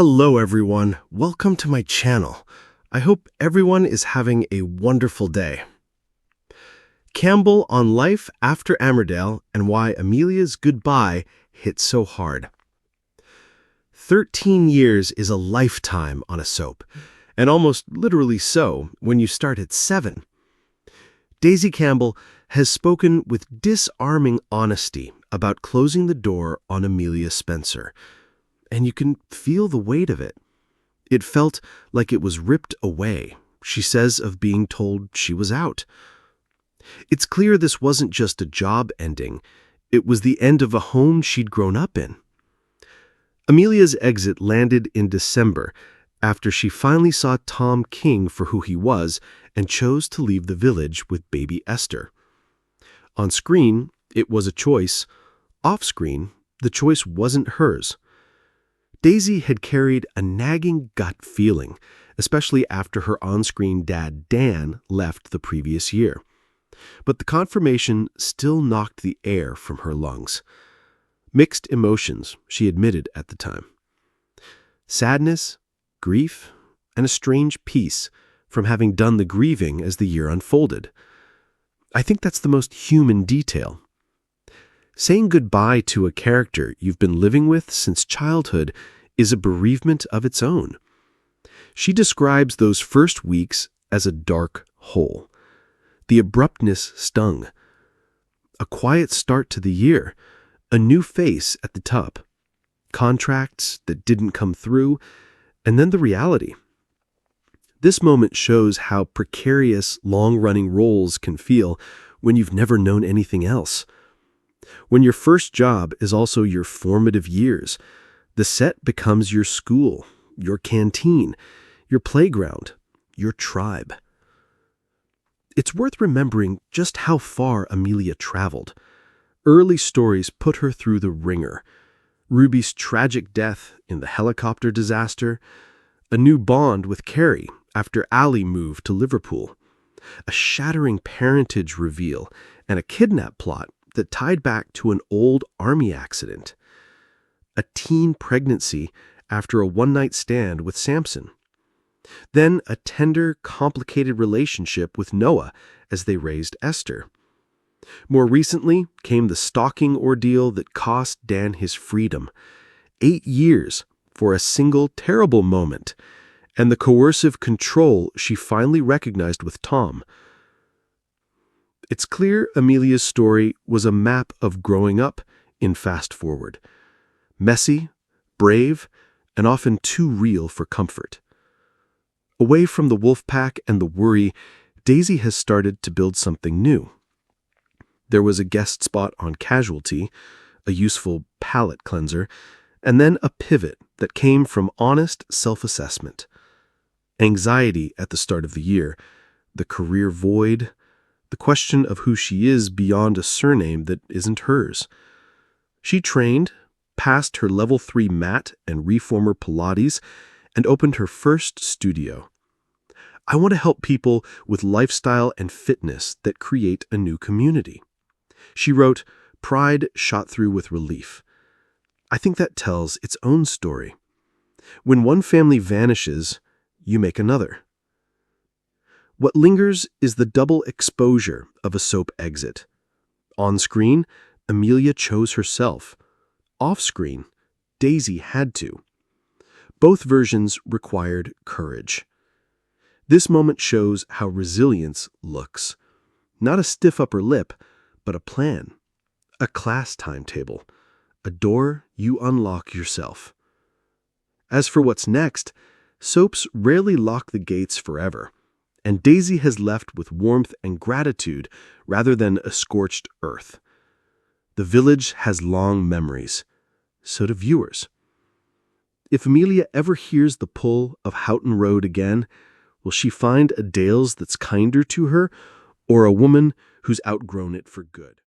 Hello everyone, welcome to my channel. I hope everyone is having a wonderful day. Campbell on life after Emmerdale and why Amelia's goodbye hit so hard. 13 years is a lifetime on a soap, and almost literally so when you start at 7. Daisy Campbell has spoken with disarming honesty about closing the door on Amelia Spencer, and you can feel the weight of it. It felt like it was ripped away, she says, of being told she was out. It's clear this wasn't just a job ending, it was the end of a home she'd grown up in. Amelia's exit landed in December after she finally saw Tom King for who he was and chose to leave the village with baby Esther. On screen, it was a choice. Off screen, the choice wasn't hers. Daisy had carried a nagging gut feeling, especially after her on-screen dad Dan left the previous year. But the confirmation still knocked the air from her lungs. Mixed emotions, she admitted at the time. Sadness, grief, and a strange peace from having done the grieving as the year unfolded. I think that's the most human detail. Saying goodbye to a character you've been living with since childhood is a bereavement of its own. She describes those first weeks as a dark hole. The abruptness stung. A quiet start to the year, a new face at the top, contracts that didn't come through, and then the reality. This moment shows how precarious long-running roles can feel when you've never known anything else. When your first job is also your formative years, the set becomes your school, your canteen, your playground, your tribe. It's worth remembering just how far Amelia traveled. Early stories put her through the ringer. Ruby's tragic death in the helicopter disaster, a new bond with Carrie after Allie moved to Liverpool, a shattering parentage reveal, and a kidnap plot that tied back to an old army accident. A teen pregnancy after a one-night stand with Samson. Then a tender, complicated relationship with Noah as they raised Esther. More recently came the stalking ordeal that cost Dan his freedom. 8 years for a single terrible moment, and the coercive control she finally recognized with Tom. It's clear Amelia's story was a map of growing up in Fast Forward. Messy, brave, and often too real for comfort. Away from the wolf pack and the worry, Daisy has started to build something new. There was a guest spot on Casualty, a useful palate cleanser, and then a pivot that came from honest self-assessment. Anxiety at the start of the year, the career void, the question of who she is beyond a surname that isn't hers. She trained, passed her level 3 mat and reformer Pilates, and opened her first studio. I want to help people with lifestyle and fitness that create a new community. She wrote, "Pride shot through with relief." I think that tells its own story. When one family vanishes, you make another. What lingers is the double exposure of a soap exit. On screen, Amelia chose herself. Off screen, Daisy had to. Both versions required courage. This moment shows how resilience looks. Not a stiff upper lip, but a plan. A class timetable. A door you unlock yourself. As for what's next, soaps rarely lock the gates forever, and Daisy has left with warmth and gratitude rather than a scorched earth. The village has long memories. So do viewers. If Amelia ever hears the pull of Houghton Road again, will she find a Dales that's kinder to her, or a woman who's outgrown it for good?